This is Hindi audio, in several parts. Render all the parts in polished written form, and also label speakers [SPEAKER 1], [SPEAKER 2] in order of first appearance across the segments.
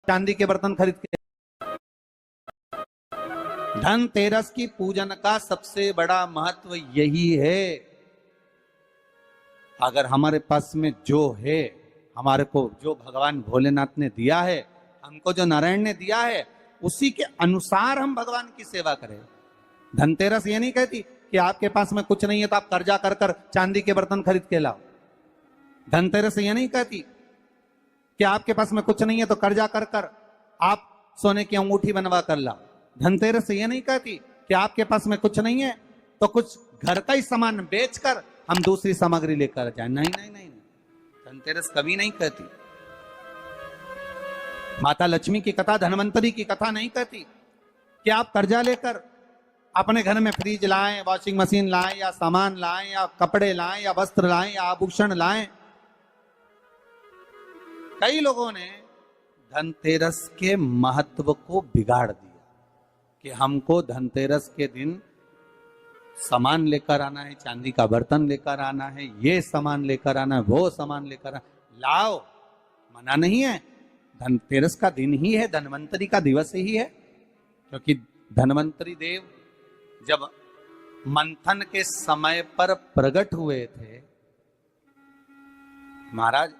[SPEAKER 1] चांदी के बर्तन खरीद के। धनतेरस की पूजन का सबसे बड़ा महत्व यही है। अगर हमारे पास में जो है, हमारे को जो भगवान भोलेनाथ ने दिया है, हमको जो नारायण ने दिया है, उसी के अनुसार हम भगवान की सेवा करें। धनतेरस ये नहीं कहती कि आपके पास में कुछ नहीं है तो आप कर्जा कर कर चांदी के बर्तन खरीद के लाओ। धनतेरस ये नहीं कहती कि आपके पास में कुछ नहीं है तो कर्जा कर कर आप सोने की अंगूठी बनवा कर लाओ। धनतेरस ये नहीं कहती कि आपके पास में कुछ नहीं है तो कुछ घर का ही सामान बेचकर हम दूसरी सामग्री लेकर जाए। नहीं नहीं नहीं, धनतेरस कभी नहीं कहती। माता लक्ष्मी की कथा, धनवंतरी की कथा नहीं कहती कि आप कर्जा लेकर अपने घर में फ्रिज लाएं, वॉशिंग मशीन लाएं, या सामान लाएं, या कपड़े लाएं, या वस्त्र लाएं, या आभूषण लाएं। कई लोगों ने धनतेरस के महत्व को बिगाड़ दिया कि हमको धनतेरस के दिन सामान लेकर आना है, चांदी का बर्तन लेकर आना है, ये सामान लेकर आना है, वो सामान लेकर आना। लाओ, मना नहीं है। धनतेरस का दिन ही है, धनवंतरी का दिवस ही है। क्योंकि धनवंतरी देव जब मंथन के समय पर प्रकट हुए थे, महाराज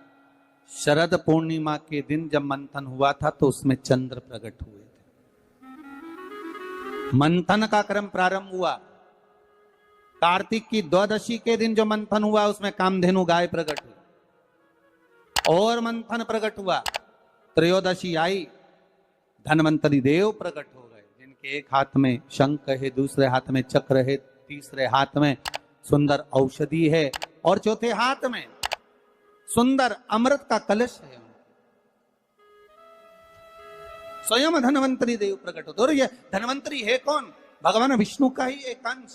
[SPEAKER 1] शरद पूर्णिमा के दिन जब मंथन हुआ था तो उसमें चंद्र प्रकट हुए थे। मंथन का क्रम प्रारंभ हुआ। कार्तिक की द्वादशी के दिन जो मंथन हुआ उसमें कामधेनु गाय प्रकट हुई और मंथन प्रकट हुआ। त्रयोदशी आई, धनवंतरी देव प्रकट हो गए, जिनके एक हाथ में शंख है, दूसरे हाथ में चक्र है, तीसरे हाथ में सुंदर औषधि है और चौथे हाथ में सुंदर अमृत का कलश है। स्वयं धनवंतरी देव प्रकट होते। और ये धनवंतरी है कौन? भगवान विष्णु का ही एक अंश।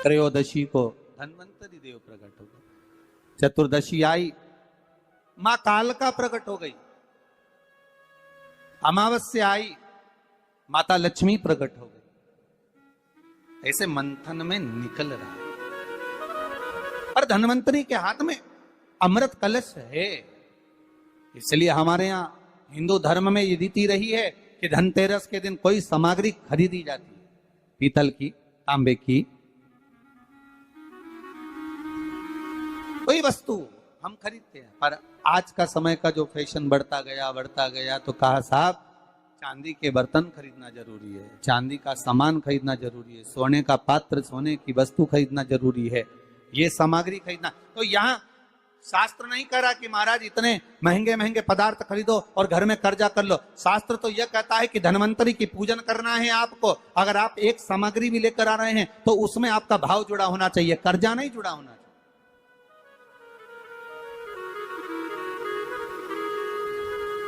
[SPEAKER 1] त्रयोदशी को धनवंतरी देव प्रकट हो गए। चतुर्दशी आई, मां कालका प्रकट हो गई। अमावस्या आई, माता लक्ष्मी प्रकट हो गई। ऐसे मंथन में निकल रहा है। और धनवंतरी के हाथ में अमृत कलश है। इसलिए हमारे यहां हिंदू धर्म में ये रीति रही है कि धनतेरस के दिन कोई सामग्री खरीदी जाती है, पीतल की, तांबे की, कोई वस्तु हम खरीदते हैं। पर आज का समय का जो फैशन बढ़ता गया तो कहा साहब चांदी के बर्तन खरीदना जरूरी है, चांदी का सामान खरीदना जरूरी है, सोने का पात्र, सोने की वस्तु खरीदना जरूरी है, ये सामग्री खरीदना। तो यहाँ शास्त्र नहीं कह रहा कि महाराज इतने महंगे महंगे पदार्थ खरीदो और घर में कर्जा कर लो। शास्त्र तो यह कहता है कि धनवंतरी की पूजन करना है आपको। अगर आप एक सामग्री भी लेकर आ रहे हैं तो उसमें आपका भाव जुड़ा होना चाहिए, कर्जा नहीं जुड़ा होना चाहिए।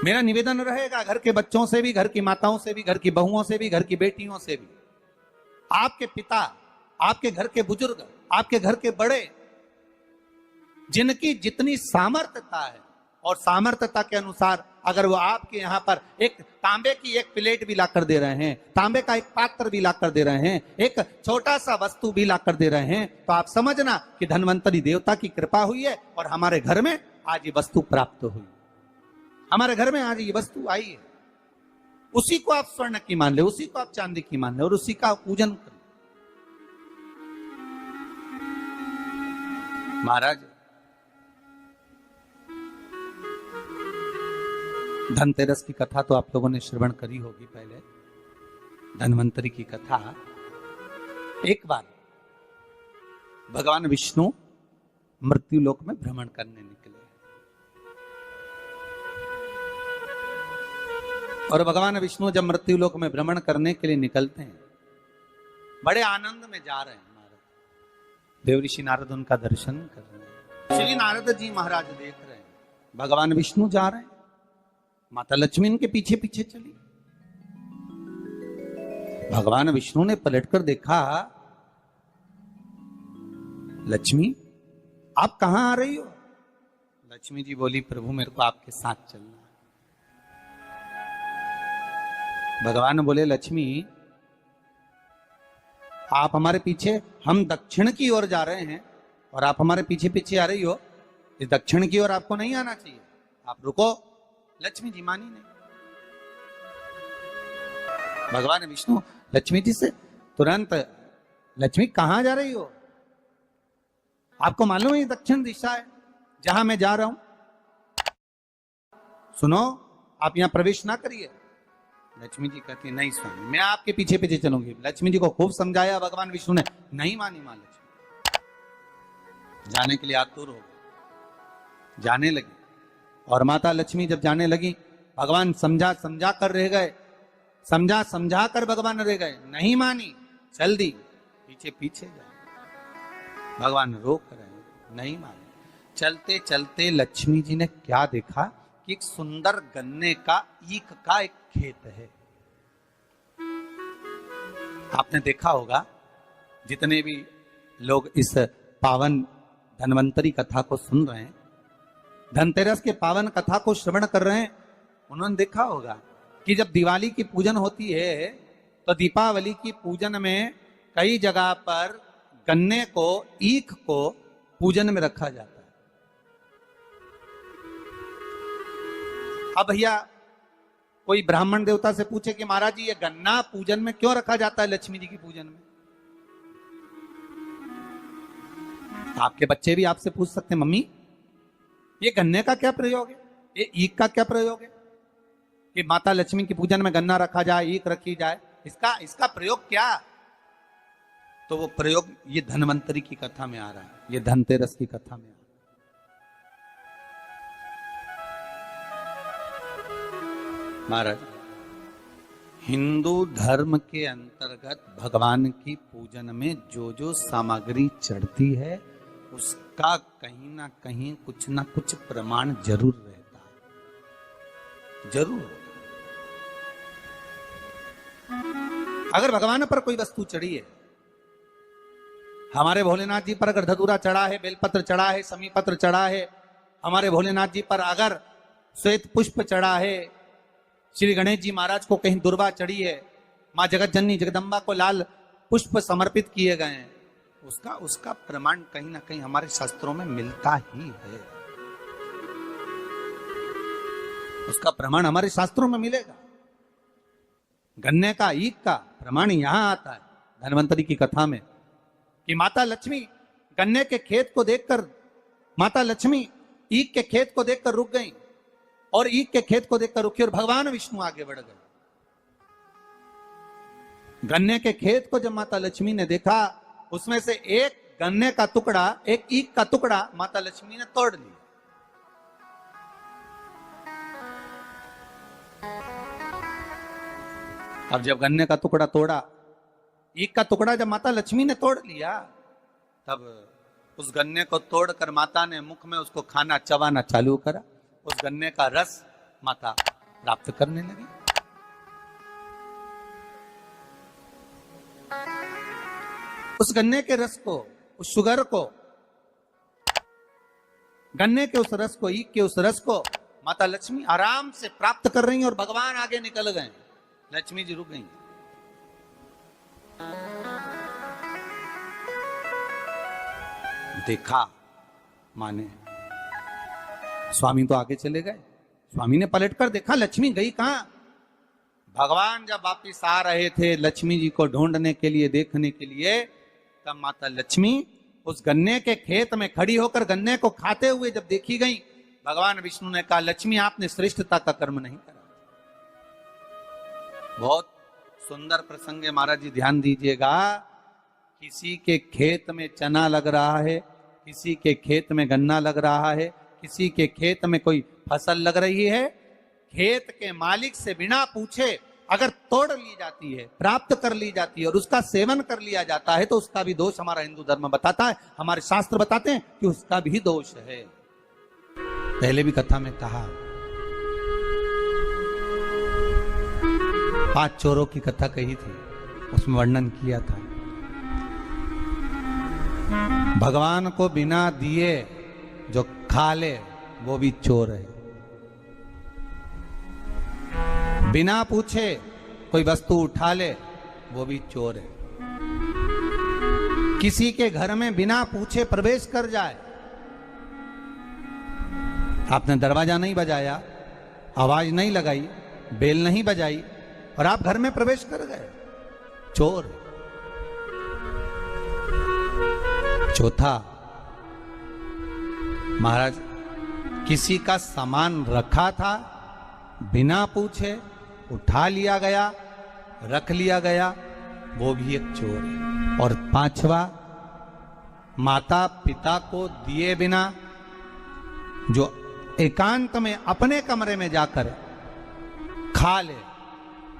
[SPEAKER 1] मेरा निवेदन रहेगा घर के बच्चों से भी, घर की माताओं से भी, घर की बहुओं से भी, घर की बेटियों से भी, आपके पिता, आपके घर के बुजुर्ग, आपके घर के बड़े, जिनकी जितनी सामर्थ्यता है और सामर्थ्यता के अनुसार अगर वो आपके यहाँ पर एक तांबे की एक प्लेट भी लाकर दे रहे हैं, तांबे का एक पात्र भी लाकर दे रहे हैं, एक छोटा सा वस्तु भी लाकर दे रहे हैं, तो आप समझना कि धनवंतरी देवता की कृपा हुई है और हमारे घर में आज ये वस्तु प्राप्त हुई, हमारे घर में आज ये वस्तु आई है। उसी को आप स्वर्ण की मान ले, उसी को आप चांदी की मान ले और उसी का पूजन करें। महाराज धनतेरस की कथा तो आप लोगों ने श्रवण करी होगी पहले। धनवंतरी की कथा, एक बार भगवान विष्णु मृत्यु लोक में भ्रमण करने निकले और भगवान विष्णु जब मृत्यु लोक में भ्रमण करने के लिए निकलते हैं, बड़े आनंद में जा रहे हैं। नारद देवऋषि नारद उनका दर्शन कर रहे हैं। श्री नारद जी महाराज देख रहे हैं भगवान विष्णु जा रहे हैं, माता लक्ष्मी इनके पीछे पीछे चली। भगवान विष्णु ने पलटकर देखा, लक्ष्मी आप कहां आ रही हो? लक्ष्मी जी बोली, प्रभु मेरे को आपके साथ चलना है। भगवान बोले, लक्ष्मी आप हमारे पीछे, हम दक्षिण की ओर जा रहे हैं और आप हमारे पीछे पीछे आ रही हो, इस दक्षिण की ओर आपको नहीं आना चाहिए, आप रुको। लक्ष्मी जी मानी नहीं। भगवान विष्णु लक्ष्मी जी से तुरंत, लक्ष्मी कहां जा रही हो? आपको मालूम है ये दक्षिण दिशा है जहां मैं जा रहा हूं। सुनो, आप यहां प्रवेश ना करिए। लक्ष्मी जी कहती नहीं स्वामी, मैं आपके पीछे पीछे चलूंगी। लक्ष्मी जी को खूब समझाया भगवान विष्णु ने, नहीं मानी मां लक्ष्मी। जाने के लिए आतुर हो गई, जाने लगी। और माता लक्ष्मी जब जाने लगी, भगवान समझा समझा कर रह गए, समझा समझा कर भगवान रह गए, नहीं मानी, चल दी, पीछे पीछे जा। भगवान रोक रहे, नहीं मानी। चलते चलते लक्ष्मी जी ने क्या देखा कि एक सुंदर गन्ने का ईख का एक खेत है। आपने देखा होगा, जितने भी लोग इस पावन धन्वंतरी कथा को सुन रहे हैं, धनतेरस के पावन कथा को श्रवण कर रहे हैं, उन्होंने देखा होगा कि जब दिवाली की पूजन होती है तो दीपावली की पूजन में कई जगह पर गन्ने को, ईख को पूजन में रखा जाता है। अब भैया कोई ब्राह्मण देवता से पूछे कि महाराज जी ये गन्ना पूजन में क्यों रखा जाता है, लक्ष्मी जी की पूजन में? आपके बच्चे भी आपसे पूछ सकते हैं, मम्मी ये गन्ने का क्या प्रयोग है, ये ईख का क्या प्रयोग है कि माता लक्ष्मी की पूजन में गन्ना रखा जाए, ईख रखी जाए, इसका प्रयोग क्या? तो वो प्रयोग ये धन्वंतरी की कथा में आ रहा है, ये धनतेरस की कथा में आ रहा है। महाराज, हिंदू धर्म के अंतर्गत भगवान की पूजन में जो जो सामग्री चढ़ती है उसका कहीं ना कहीं कुछ ना कुछ प्रमाण जरूर रहता है, जरूर। अगर भगवान पर कोई वस्तु चढ़ी है, हमारे भोलेनाथ जी पर अगर धतूरा चढ़ा है, बेलपत्र चढ़ा है, समीपत्र चढ़ा है, हमारे भोलेनाथ जी पर अगर श्वेत पुष्प चढ़ा है, श्री गणेश जी महाराज को कहीं दुर्वा चढ़ी है, माँ जगत जननी जगदम्बा को लाल पुष्प समर्पित किए गए हैं, उसका प्रमाण कहीं ना कहीं हमारे शास्त्रों में मिलता ही है। उसका प्रमाण हमारे शास्त्रों में मिलेगा। गन्ने का, ईख का प्रमाण यहां आता है धन्वंतरी की कथा में कि माता लक्ष्मी गन्ने के खेत को देखकर, माता लक्ष्मी ईख के खेत को देखकर रुक गई और ईख के खेत को देखकर रुकी और भगवान विष्णु आगे बढ़ गए। गन्ने के खेत को जब माता लक्ष्मी ने देखा, उसमें से एक गन्ने का टुकड़ा, एक ईख का टुकड़ा माता लक्ष्मी ने तोड़ लिया। अब जब गन्ने का टुकड़ा तोड़ा, ईख का टुकड़ा जब माता लक्ष्मी ने तोड़ लिया, तब उस गन्ने को तोड़कर माता ने मुख में उसको खाना, चबाना चालू करा। उस गन्ने का रस माता प्राप्त करने लगी। उस गन्ने के रस को, उस शुगर को, गन्ने के उस रस को, ईख के उस रस को माता लक्ष्मी आराम से प्राप्त कर रही हैं और भगवान आगे निकल गए। लक्ष्मी जी रुक गई। देखा माने, स्वामी तो आगे चले गए। स्वामी ने पलटकर देखा, लक्ष्मी गई कहां? भगवान जब वापिस आ रहे थे लक्ष्मी जी को ढूंढने के लिए, देखने के लिए, तब माता लक्ष्मी उस गन्ने के खेत में खड़ी होकर गन्ने को खाते हुए जब देखी गई, भगवान विष्णु ने कहा, लक्ष्मी आपने श्रेष्ठता का कर्म नहीं करा। बहुत सुंदर प्रसंग है महाराज जी, ध्यान दीजिएगा। किसी के खेत में चना लग रहा है, किसी के खेत में गन्ना लग रहा है, किसी के खेत में कोई फसल लग रही है, खेत के मालिक से बिना पूछे अगर तोड़ ली जाती है, प्राप्त कर ली जाती है और उसका सेवन कर लिया जाता है, तो उसका भी दोष हमारा हिंदू धर्म बताता है, हमारे शास्त्र बताते हैं कि उसका भी दोष है। पहले भी कथा में कहा, 5 चोरों की कथा कही थी, उसमें वर्णन किया था, भगवान को बिना दिए जो खा ले वो भी चोर है। बिना पूछे कोई वस्तु उठा ले वो भी चोर है। किसी के घर में बिना पूछे प्रवेश कर जाए आपने दरवाजा नहीं बजाया, आवाज नहीं लगाई, बेल नहीं बजाई और आप घर में प्रवेश कर गए, चोर। चौथा, महाराज किसी का सामान रखा था, बिना पूछे उठा लिया गया, रख लिया गया, वो भी एक चोर है। और पांचवा, माता पिता को दिए बिना जो एकांत में अपने कमरे में जाकर खा ले,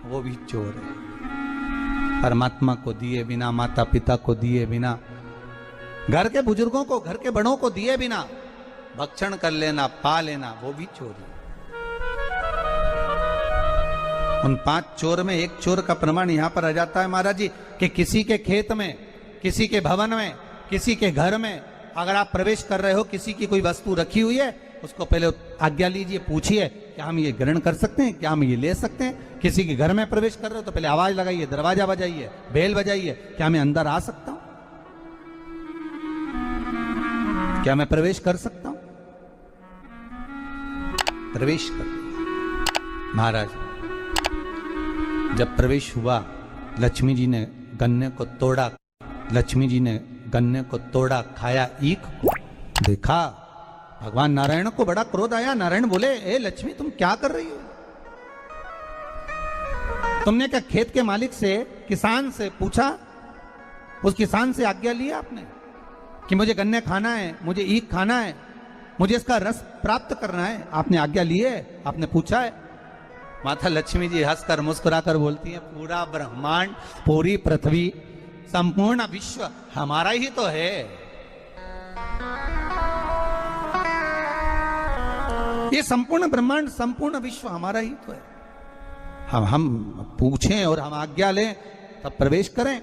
[SPEAKER 1] वो भी चोर है। परमात्मा को दिए बिना, माता पिता को दिए बिना, घर के बुजुर्गों को, घर के बड़ों को दिए बिना भक्षण कर लेना, पा लेना, वो भी चोरी। उन 5 चोर में एक चोर का प्रमाण यहां पर आ जाता है महाराज जी कि किसी के खेत में, किसी के भवन में, किसी के घर में अगर आप प्रवेश कर रहे हो, किसी की कोई वस्तु रखी हुई है, उसको पहले आज्ञा लीजिए, पूछिए क्या हम ये ग्रहण कर सकते हैं, क्या हम ये ले सकते हैं। किसी के घर में प्रवेश कर रहे हो तो पहले आवाज लगाइए, दरवाजा बजाइए, बेल बजाइए, क्या मैं अंदर आ सकता हूं, क्या मैं प्रवेश कर सकता हूं। प्रवेश कर। महाराज जब प्रवेश हुआ, लक्ष्मी जी ने गन्ने को तोड़ा, लक्ष्मी जी ने गन्ने को तोड़ा, खाया ईख को, देखा भगवान नारायण को बड़ा क्रोध आया। नारायण बोले, ए लक्ष्मी तुम क्या कर रही हो? तुमने क्या खेत के मालिक से, किसान से पूछा? उस किसान से आज्ञा ली आपने कि मुझे गन्ने खाना है, मुझे ईख खाना है, मुझे इसका रस प्राप्त करना है? आपने आज्ञा ली है? आपने पूछा है? माता लक्ष्मी जी हंसकर मुस्कुराकर बोलती है, पूरा ब्रह्मांड, पूरी पृथ्वी, संपूर्ण विश्व हमारा ही तो है। ये संपूर्ण ब्रह्मांड, संपूर्ण विश्व हमारा ही तो है। हम पूछें और हम आज्ञा लें तब प्रवेश करें,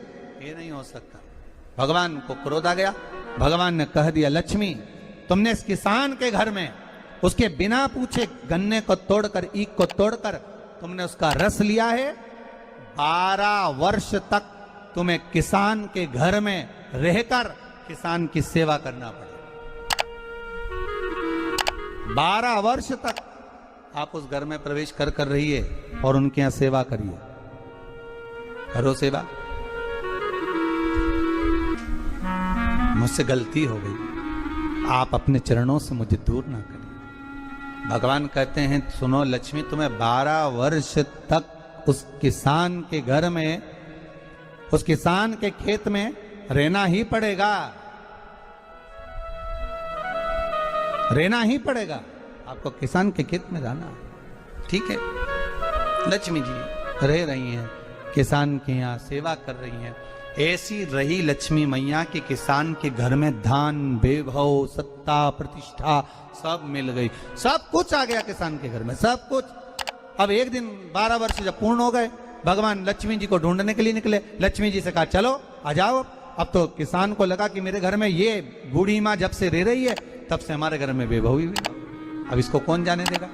[SPEAKER 1] ये नहीं हो सकता। भगवान को क्रोध आ गया। भगवान ने कह दिया, लक्ष्मी तुमने इस किसान के घर में उसके बिना पूछे गन्ने को तोड़कर, ईख को तोड़कर तुमने उसका रस लिया है। 12 वर्ष तक तुम्हें किसान के घर में रहकर किसान की सेवा करना पड़ेगा। 12 वर्ष तक आप उस घर में प्रवेश कर रहिए और उनके यहां सेवा करिए। करो सेवा। मुझसे गलती हो गई, आप अपने चरणों से मुझे दूर ना करें। भगवान कहते हैं, सुनो लक्ष्मी, तुम्हें 12 वर्ष तक उस किसान के घर में, उस किसान के खेत में रहना ही पड़ेगा, रहना ही पड़ेगा। आपको किसान के खेत में रहना, ठीक है। लक्ष्मी जी रह रही हैं, किसान के यहाँ सेवा कर रही हैं। ऐसी रही लक्ष्मी मैया के किसान के घर में धन, वैभव, सत्ता, प्रतिष्ठा सब मिल गई, सब कुछ आ गया किसान के घर में, सब कुछ। अब एक दिन 12 वर्ष जब पूर्ण हो गए, भगवान लक्ष्मी जी को ढूंढने के लिए निकले। लक्ष्मी जी से कहा, चलो आ जाओ। अब तो किसान को लगा कि मेरे घर में ये बूढ़ी माँ जब से रह रही है तब से हमारे घर में वैभव ही वैभव, अब इसको कौन जाने देगा।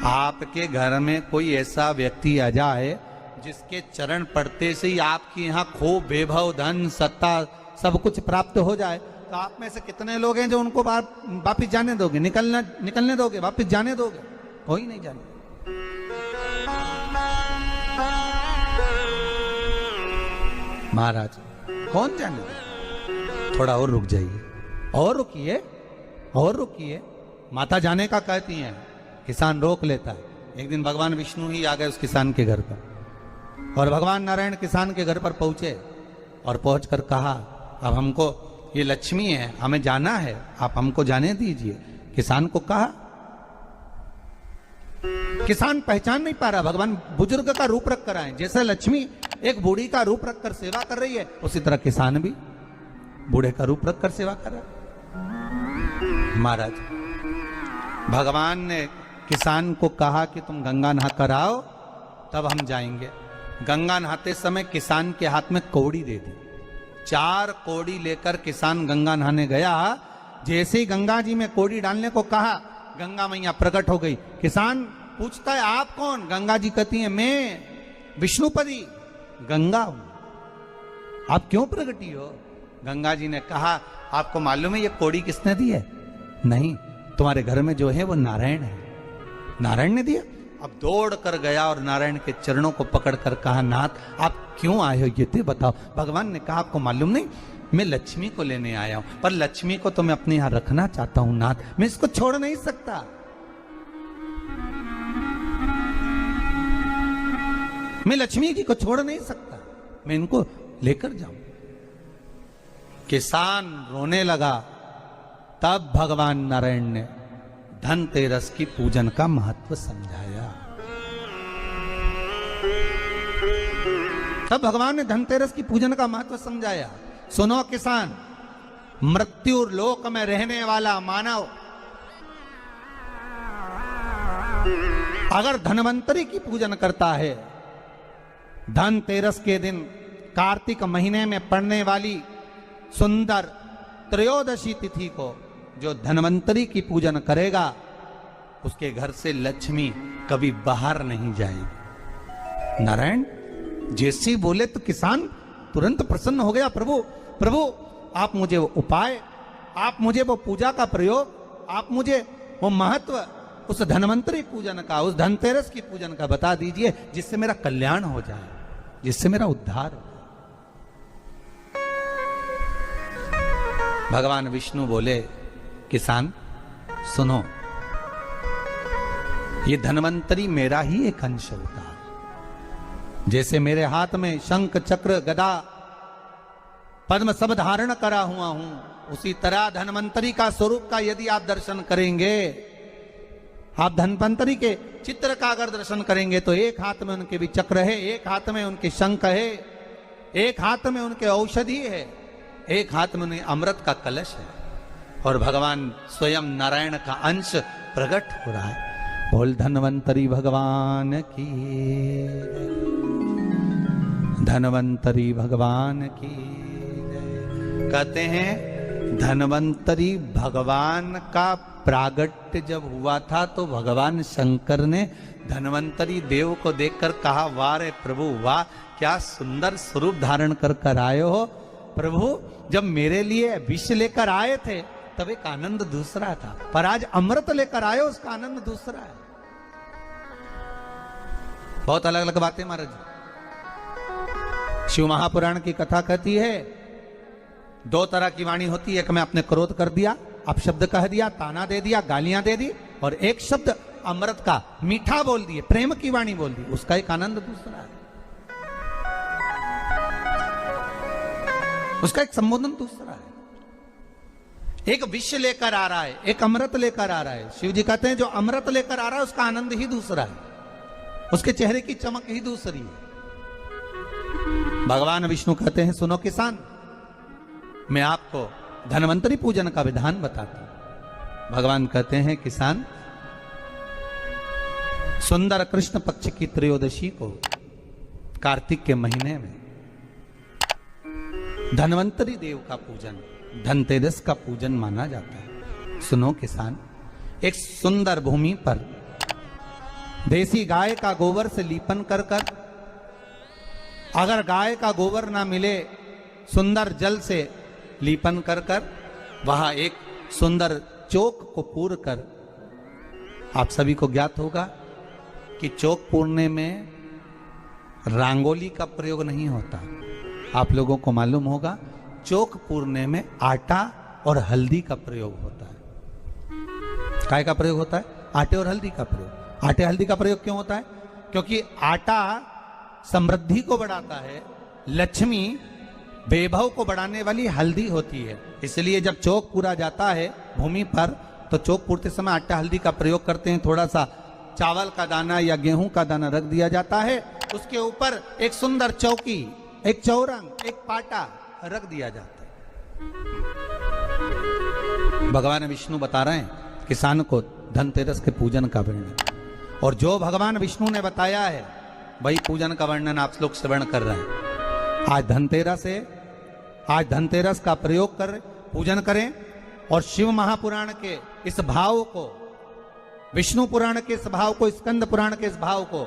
[SPEAKER 1] आपके घर में कोई ऐसा व्यक्ति आ जाए जिसके चरण पड़ते से ही आपके यहाँ खूब वैभव, धन, सत्ता सब कुछ प्राप्त हो जाए, तो आप में से कितने लोग हैं जो उनको वापिस जाने दोगे, निकलने दोगे, वापिस जाने दोगे? कोई नहीं जाने। महाराज कौन जाने? थोड़ा और रुक जाइए, और रुकिए, और रुकिए। माता जाने का कहती हैं, किसान रोक लेता है। एक दिन भगवान विष्णु ही आ गए उस किसान के घर पर, और भगवान नारायण किसान के घर पर पहुंचे और पहुंचकर कहा, अब हमको ये लक्ष्मी है, हमें जाना है, आप हमको जाने दीजिए। किसान को कहा, किसान पहचान नहीं पा रहा। भगवान बुजुर्ग का रूप रख कर आए, जैसे लक्ष्मी एक बूढ़ी का रूप रखकर सेवा कर रही है, उसी तरह किसान भी बूढ़े का रूप रखकर सेवा कर रहा है। महाराज भगवान ने किसान को कहा कि तुम गंगा नहा कर आओ, तब हम जाएंगे। गंगा नहाते समय किसान के हाथ में कौड़ी दे दी। 4 कौड़ी लेकर किसान गंगा नहाने गया। जैसे ही गंगा जी में कौड़ी डालने को कहा, गंगा मैया प्रकट हो गई। किसान पूछता है, आप कौन? गंगा जी कहती हैं, मैं विष्णुपदी गंगा हूं, आप क्यों प्रकटी हो? गंगा जी ने कहा, आपको मालूम है ये कौड़ी किसने दी है? नहीं। तुम्हारे घर में जो है वो नारायण है। नारायण ने दिया। अब दौड़ कर गया और नारायण के चरणों को पकड़कर कहा, नाथ आप क्यों आए हो ये तो बताओ। भगवान ने कहा, आपको मालूम नहीं, मैं लक्ष्मी को लेने आया हूं, पर लक्ष्मी को तो मैं अपने यहां रखना चाहता हूं नाथ, मैं इसको छोड़ नहीं सकता। मैं लक्ष्मी जी को छोड़ नहीं सकता, मैं इनको लेकर जाऊं। किसान रोने लगा। तब भगवान नारायण ने धनतेरस की पूजन का महत्व समझाया। तब भगवान ने धनतेरस की पूजन का महत्व समझाया। सुनो किसान, मृत्यु लोक में रहने वाला मानव अगर धनवंतरी की पूजन करता है, धनतेरस के दिन कार्तिक महीने में पड़ने वाली सुंदर त्रयोदशी तिथि को जो धनवंतरी की पूजन करेगा, उसके घर से लक्ष्मी कभी बाहर नहीं जाएगी। नारायण जैसे बोले तो किसान तुरंत प्रसन्न हो गया। प्रभु प्रभु आप मुझे वो उपाय, आप मुझे वो पूजा का प्रयोग, आप मुझे वो महत्व उस धनवंतरी पूजन का, उस धनतेरस की पूजन का बता दीजिए, जिससे मेरा कल्याण हो जाए, जिससे मेरा उद्धार हो। भगवान विष्णु बोले, किसान सुनो, ये धनवंतरी मेरा ही एक अंश होता है। जैसे मेरे हाथ में शंख चक्र गदा पद्म सब धारण करा हुआ हूं, उसी तरह धनवंतरी का स्वरूप का यदि आप दर्शन करेंगे, आप धनवंतरी के चित्र का अगर दर्शन करेंगे, तो एक हाथ में उनके भी चक्र है, एक हाथ में उनके शंख है, एक हाथ में उनके औषधि है, एक हाथ में उन्हें अमृत का कलश है, और भगवान स्वयं नारायण का अंश प्रकट हो रहा है। बोल धनवंतरी भगवान की, धनवंतरी भगवान की। कहते हैं धनवंतरी भगवान का प्रागट्य जब हुआ था, तो भगवान शंकर ने धनवंतरी देव को देखकर कहा, वाह रे प्रभु वाह, क्या सुंदर स्वरूप धारण कर आए हो प्रभु। जब मेरे लिए विष लेकर आए थे तब एक आनंद दूसरा था, पर आज अमृत लेकर आए, उसका आनंद दूसरा है। बहुत अलग अलग बातें महाराज। शिव महापुराण की कथा कहती है, दो तरह की वाणी होती है, एक में आपने क्रोध कर दिया, अपशब्द कह दिया, ताना दे दिया, गालियां दे दी, और एक शब्द अमृत का मीठा बोल दिए, प्रेम की वाणी बोल दी, उसका एक आनंद दूसरा है, उसका एक संबोधन दूसरा है। एक विष लेकर आ रहा है, एक अमृत लेकर आ रहा है। शिव जी कहते हैं जो अमृत लेकर आ रहा है उसका आनंद ही दूसरा है, उसके चेहरे की चमक ही दूसरी है। भगवान विष्णु कहते हैं, सुनो किसान, मैं आपको धनवंतरी पूजन का विधान बताता हूं। भगवान कहते हैं, किसान सुंदर कृष्ण पक्ष की त्रयोदशी को कार्तिक के महीने में धनवंतरी देव का पूजन, धनतेरस का पूजन माना जाता है। सुनो किसान, एक सुंदर भूमि पर देसी गाय का गोबर से लीपन कर अगर गाय का गोबर ना मिले, सुंदर जल से लीपन कर वहां एक सुंदर चौक को पूर कर, आप सभी को ज्ञात होगा कि चौक पूरने में रंगोली का प्रयोग नहीं होता। आप लोगों को मालूम होगा चौक पूरने में आटा और हल्दी का प्रयोग होता है। काय का प्रयोग होता है? आटे और हल्दी का प्रयोग। आटे हल्दी का प्रयोग क्यों होता है? क्योंकि आटा समृद्धि को बढ़ाता है, लक्ष्मी वैभव को बढ़ाने वाली हल्दी होती है। इसलिए जब चौक पूरा जाता है भूमि पर, तो चौक पूरते समय आटा हल्दी का प्रयोग करते हैं। थोड़ा सा चावल का दाना या गेहूं का दाना रख दिया जाता है, उसके ऊपर एक सुंदर चौकी, एक चौरंग, एक पाटा रख दिया जाता है। भगवान विष्णु बता रहे हैं किसान को धनतेरस के पूजन का वर्णन, और जो भगवान विष्णु ने बताया है वही पूजन का वर्णन आप लोग श्रवण कर रहे हैं। आज धनतेरस है, आज धनतेरस का प्रयोग कर पूजन करें, और शिव महापुराण के इस भाव को, विष्णु पुराण के इस भाव को, स्कंद पुराण के इस भाव को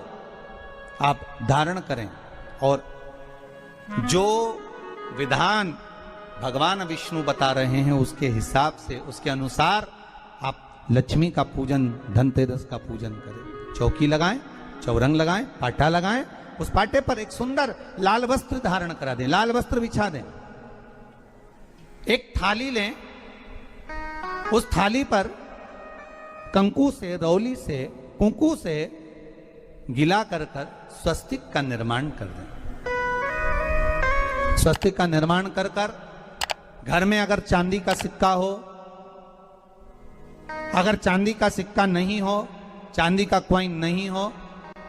[SPEAKER 1] आप धारण करें, और जो विधान भगवान विष्णु बता रहे हैं उसके हिसाब से, उसके अनुसार आप लक्ष्मी का पूजन, धनतेरस का पूजन करें। चौकी लगाएं, चौरंग लगाएं, पाटा लगाएं, उस पाटे पर एक सुंदर लाल वस्त्र धारण करा दें, लाल वस्त्र बिछा दें। एक थाली लें, उस थाली पर कंकु से, रौली से, कुंकू से गिला कर स्वस्तिक का निर्माण कर दें। स्वस्तिक का निर्माण कर घर में अगर चांदी का सिक्का हो, अगर चांदी का सिक्का नहीं हो, चांदी का कॉइन नहीं हो,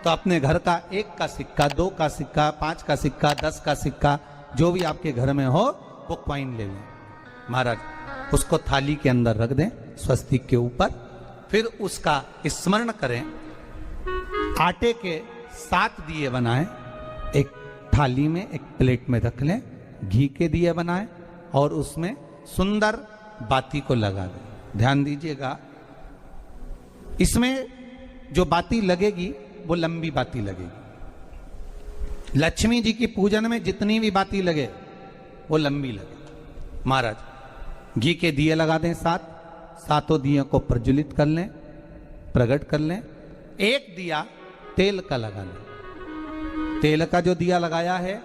[SPEAKER 1] तो अपने घर का 1 का सिक्का, 2 का सिक्का, 5 का सिक्का, 10 का सिक्का, जो भी आपके घर में हो वो कॉइन ले लें महाराज, उसको थाली के अंदर रख दें स्वस्तिक के ऊपर। फिर उसका स्मरण करें। आटे के 7 दिए बनाएं, एक थाली में, एक प्लेट में रख लें, घी के दिए बनाएं और उसमें सुंदर बाती को लगा दें। ध्यान दीजिएगा, इसमें जो बाती लगेगी वो लंबी बाती लगेगी। लक्ष्मी जी की पूजन में जितनी भी बाती लगे वो लंबी लगे। महाराज घी के दिए लगा दें 7, सातों दिए को प्रज्वलित कर लें, प्रकट कर लें। एक दिया तेल का लगा लें। तेल का जो दिया लगाया है,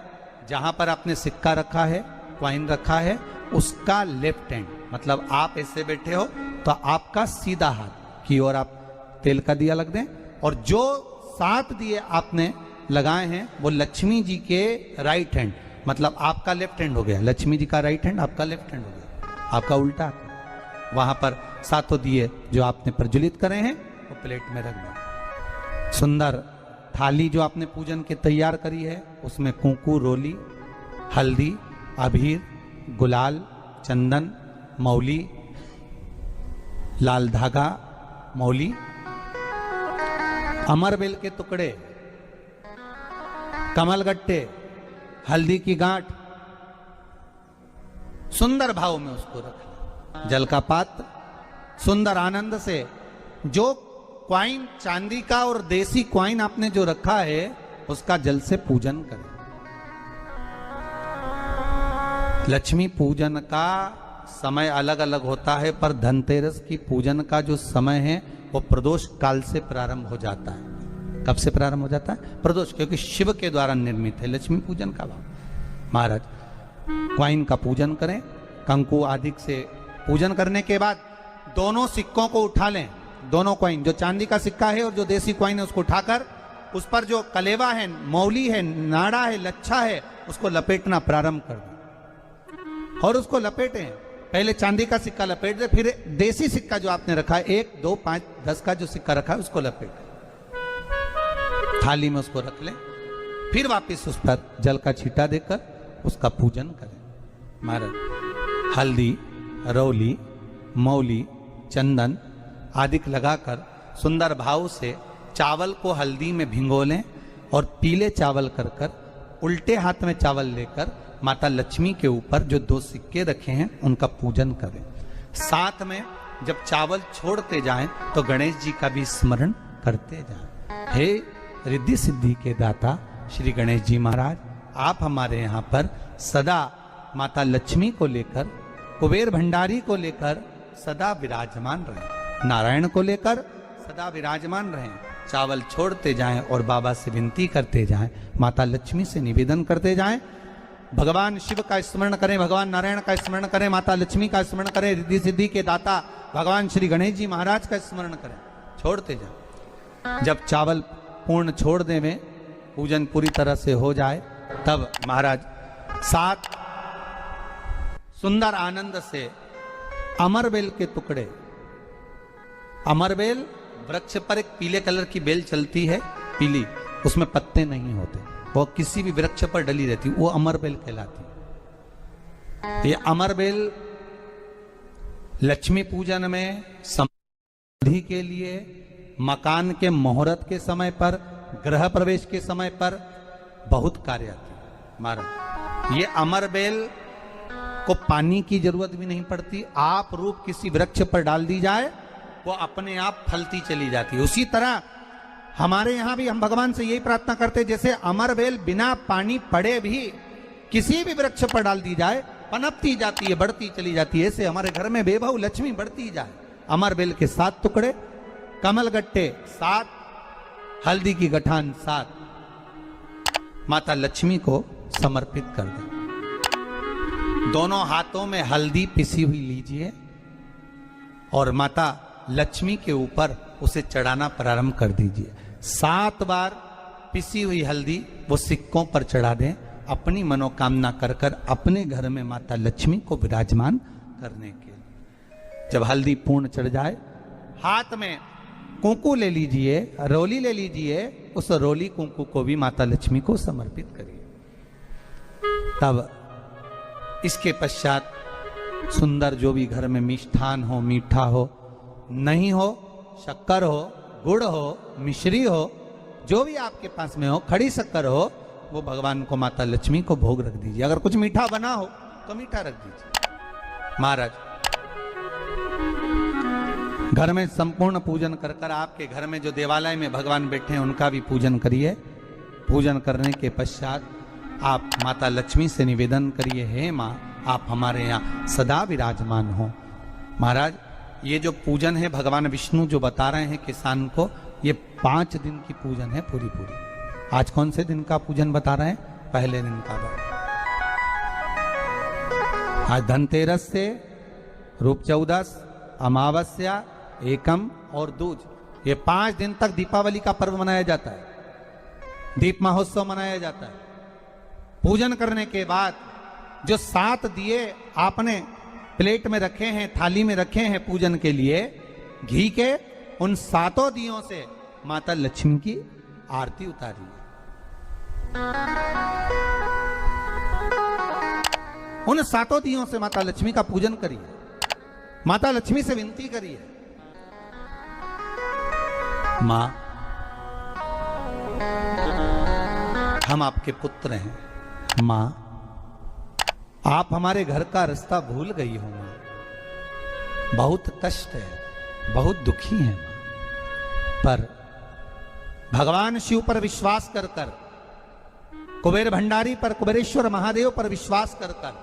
[SPEAKER 1] जहां पर आपने सिक्का रखा है, कॉइन रखा है, उसका लेफ्ट हैंड, मतलब आप ऐसे बैठे हो तो आपका सीधा हाथ की ओर आप तेल का दिया लग दें। और जो 7 दिए आपने लगाए हैं वो लक्ष्मी जी के राइट हैंड, मतलब आपका लेफ्ट हैंड हो गया, लक्ष्मी जी का राइट हैंड, आपका लेफ्ट हैंड हो गया, आपका उल्टा हाथ। वहां पर 7 दिए जो आपने प्रज्वलित करे हैं वो प्लेट में रख दें। सुंदर थाली जो आपने पूजन के तैयार करी है, उसमें कुंकू, रोली, हल्दी, अबीर, गुलाल, चंदन, मौली, लाल धागा, मौली, अमरबेल के टुकड़े, कमलगट्टे, हल्दी की गांठ, सुंदर भाव में उसको रखना। जल का पात्र सुंदर आनंद से, जो क्वाइन चांदी का और देसी क्वाइन आपने जो रखा है उसका जल से पूजन करें। लक्ष्मी पूजन का समय अलग अलग होता है, पर धनतेरस की पूजन का जो समय है वो प्रदोष काल से प्रारंभ हो जाता है। कब से प्रारंभ हो जाता है? प्रदोष, क्योंकि शिव के द्वारा निर्मित है लक्ष्मी पूजन का भाव। महाराज क्वाइन का पूजन करें, कंकु आदि से पूजन करने के बाद दोनों सिक्कों को उठा लें। दोनों क्वाइन, जो चांदी का सिक्का है और जो देसी क्वाइन है, उसको उठाकर उस पर जो कलेवा है, मौली है, नाड़ा है, लच्छा है, उसको लपेटना प्रारंभ कर दें और उसको लपेटें। पहले चांदी का सिक्का लपेट दे, फिर देसी सिक्का जो आपने रखा है 1, 2, 5, 10 का जो सिक्का रखा है उसको लपेटें, थाली में उसको रख लें। फिर वापस उस पर जल का छींटा देकर उसका पूजन करें। महाराज हल्दी, रौली, मौली, चंदन आदि लगाकर सुंदर भाव से चावल को हल्दी में भिगो लें और पीले चावल कर उल्टे हाथ में चावल लेकर माता लक्ष्मी के ऊपर जो 2 सिक्के रखे हैं उनका पूजन करें। साथ में जब चावल छोड़ते जाएं तो गणेश जी का भी स्मरण करते जाएं। हे रिद्धि सिद्धि के दाता श्री गणेश जी महाराज, आप हमारे यहाँ पर सदा माता लक्ष्मी को लेकर, कुबेर भंडारी को लेकर सदा विराजमान रहें, नारायण को लेकर सदा विराजमान रहें। चावल छोड़ते जाएं और बाबा से विनती करते जाएं, माता लक्ष्मी से निवेदन करते जाएं। भगवान शिव का स्मरण करें, भगवान नारायण का स्मरण करें, माता लक्ष्मी का स्मरण करें, रिद्धि सिद्धि के दाता भगवान श्री गणेश जी महाराज का स्मरण करें, छोड़ते जाएं। जब चावल पूर्ण छोड़ दे में पूजन पूरी तरह से हो जाए, तब महाराज 7 सुंदर आनंद से अमरबेल के टुकड़े, अमरबेल वृक्ष पर एक पीले कलर की बेल चलती है, पीली, उसमें पत्ते नहीं होते, वो किसी भी वृक्ष पर डली रहती, वो अमरबेल कहलाती। ये अमरबेल लक्ष्मी पूजन में, समृद्धि के लिए, मकान के मुहूर्त के समय पर, गृह प्रवेश के समय पर बहुत कार्य आती है। महाराज ये अमरबेल को पानी की जरूरत भी नहीं पड़ती, आप रूप किसी वृक्ष पर डाल दी जाए वो अपने आप फलती चली जाती है। उसी तरह हमारे यहां भी हम भगवान से यही प्रार्थना करते हैं, जैसे अमरबेल बिना पानी पड़े भी किसी भी वृक्ष पर डाल दी जाए पनपती जाती है, बढ़ती चली जाती है, ऐसे हमारे घर में बेभव लक्ष्मी बढ़ती जाए, अमरबेल के 7 टुकड़े, कमल गट्टे 7, हल्दी की गठान 7 माता लक्ष्मी को समर्पित कर दें। दोनों हाथों में हल्दी पिसी हुई लीजिए और माता लक्ष्मी के ऊपर उसे चढ़ाना प्रारंभ कर दीजिए। 7 बार पिसी हुई हल्दी वो सिक्कों पर चढ़ा दें, अपनी मनोकामना कर कर अपने घर में माता लक्ष्मी को विराजमान करने के लिए। जब हल्दी पूर्ण चढ़ जाए, हाथ में कुंकू ले लीजिए, रोली ले लीजिए, उस रोली कुंकू को भी माता लक्ष्मी को समर्पित करिए। तब इसके पश्चात सुंदर जो भी घर में मिष्ठान हो, मीठा हो, नहीं हो, शक्कर हो, गुड़ हो, मिश्री हो, जो भी आपके पास में हो, खड़ी शक्कर हो, वो भगवान को माता लक्ष्मी को भोग रख दीजिए। अगर कुछ मीठा बना हो तो मीठा रख दीजिए। महाराज घर में संपूर्ण पूजन कर कर आपके घर में जो देवालय में भगवान बैठे हैं उनका भी पूजन करिए। पूजन करने के पश्चात आप माता लक्ष्मी से निवेदन करिए, हे माँ आप हमारे यहाँ सदा विराजमान हो। महाराज ये जो पूजन है भगवान विष्णु जो बता रहे हैं किसान को, ये 5 दिन की पूजन है पूरी। आज कौन से दिन का पूजन बता रहे हैं? पहले दिन का। आज धनतेरस से रूप चौदस, अमावस्या, एकम और दूज, ये 5 दिन तक दीपावली का पर्व मनाया जाता है, दीप महोत्सव मनाया जाता है। पूजन करने के बाद जो 7 दिए आपने प्लेट में रखे हैं, थाली में रखे हैं पूजन के लिए, घी के, उन 7 दियों से माता लक्ष्मी की आरती उतारिए। उन 7 दियों से माता लक्ष्मी का पूजन करिए। माता लक्ष्मी से विनती करिए, मां हम आपके पुत्र हैं, मां आप हमारे घर का रास्ता भूल गई हो, मां बहुत कष्ट है, बहुत दुखी है मां। पर भगवान शिव पर विश्वास कर कर, कुबेर भंडारी पर, कुबेरेश्वर महादेव पर विश्वास कर कर,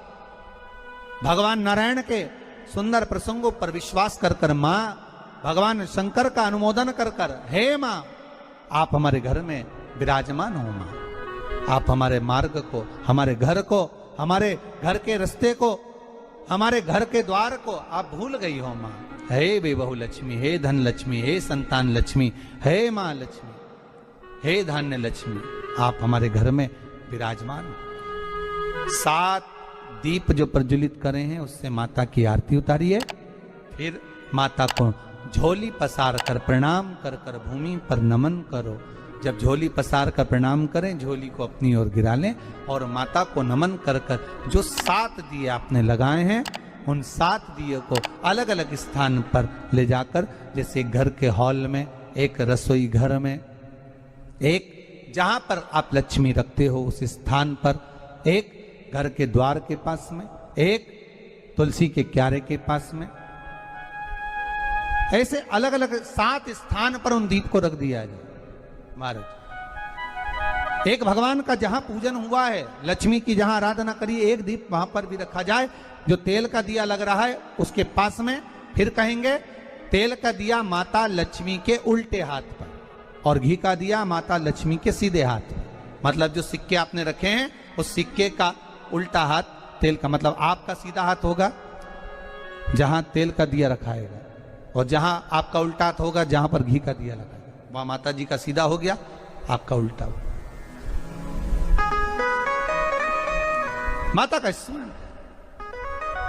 [SPEAKER 1] भगवान नारायण के सुंदर प्रसंगों पर विश्वास कर कर, मां भगवान शंकर का अनुमोदन कर कर, हे मां आप हमारे घर में विराजमान हो, मां आप हमारे मार्ग को, हमारे घर को, हमारे घर के रास्ते को, हमारे घर के द्वार को आप भूल गई हो मां। हे बेबहू लक्ष्मी, हे धन लक्ष्मी, हे संतान लक्ष्मी, हे मां लक्ष्मी, हे धान्य लक्ष्मी, आप हमारे घर में विराजमान हो। 7 दीप जो प्रज्वलित करे हैं उससे माता की आरती उतारिए। फिर माता को झोली पसार कर प्रणाम कर कर भूमि पर नमन करो। जब झोली पसार कर प्रणाम करें, झोली को अपनी ओर गिरा लें और माता को नमन कर कर जो 7 दिए आपने लगाए हैं, उन 7 दिए को अलग अलग स्थान पर ले जाकर, जैसे घर के हॉल में, एक रसोई घर में, एक जहां पर आप लक्ष्मी रखते हो उस स्थान पर, एक घर के द्वार के पास में, एक तुलसी के क्यारे के पास में, ऐसे अलग अलग 7 स्थान पर उन दीप को रख दिया जाए। महाराज एक भगवान का जहां पूजन हुआ है, लक्ष्मी की जहां आराधना करिए, एक दीप वहां पर भी रखा जाए। जो तेल का दिया लग रहा है उसके पास में, फिर कहेंगे तेल का दिया माता लक्ष्मी के उल्टे हाथ पर और घी का दिया माता लक्ष्मी के सीधे हाथ पर। मतलब जो सिक्के आपने रखे हैं उस सिक्के का उल्टा हाथ तेल का, मतलब आपका सीधा हाथ होगा जहां तेल का दिया रखाएगा, और जहां आपका उल्टा हाथ होगा जहां पर घी का दिया लगाएगा, वहां माता जी का सीधा हो गया, आपका उल्टा हो। माता का स्मरण,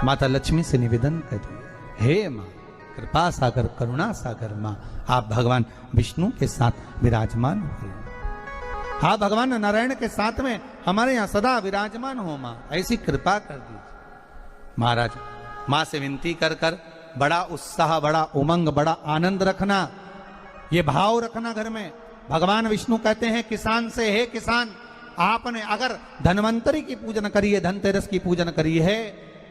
[SPEAKER 1] माता लक्ष्मी से निवेदन करिए, हे मां कृपा सागर, करुणा सागर मां आप भगवान विष्णु के साथ विराजमान हो, हाँ भगवान नारायण के साथ में हमारे यहाँ सदा विराजमान हो मां, ऐसी कृपा कर दीजिए। महाराज मां से विनती कर कर बड़ा उत्साह, बड़ा उमंग, बड़ा आनंद रखना, ये भाव रखना घर में। भगवान विष्णु कहते हैं किसान से, हे किसान आपने अगर धन्वंतरी की पूजन करी है, धनतेरस की पूजन करी है,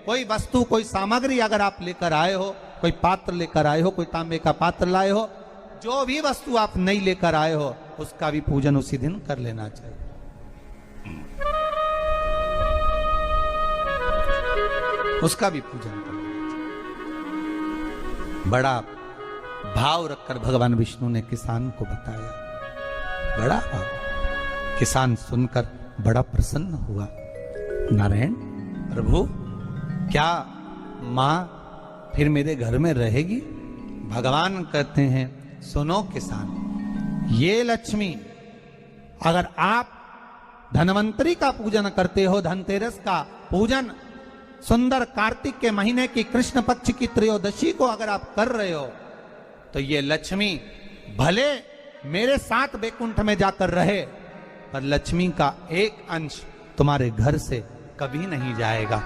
[SPEAKER 1] कोई वस्तु, कोई सामग्री अगर आप लेकर आए हो, कोई पात्र लेकर आए हो, कोई तांबे का पात्र लाए हो, जो भी वस्तु आप नहीं लेकर आए हो उसका भी पूजन उसी दिन कर लेना चाहिए। उसका भी पूजन कर, बड़ा भाव रखकर भगवान विष्णु ने किसान को बताया। बड़ा भाव, किसान सुनकर बड़ा प्रसन्न हुआ। नारायण प्रभु, क्या मां फिर मेरे घर में रहेगी? भगवान कहते हैं, सुनो किसान, ये लक्ष्मी, अगर आप धनवंतरी का पूजन करते हो, धनतेरस का पूजन, सुंदर कार्तिक के महीने की कृष्ण पक्ष की त्रयोदशी को अगर आप कर रहे हो, तो ये लक्ष्मी भले मेरे साथ वैकुंठ में जाकर रहे, पर लक्ष्मी का एक अंश तुम्हारे घर से कभी नहीं जाएगा।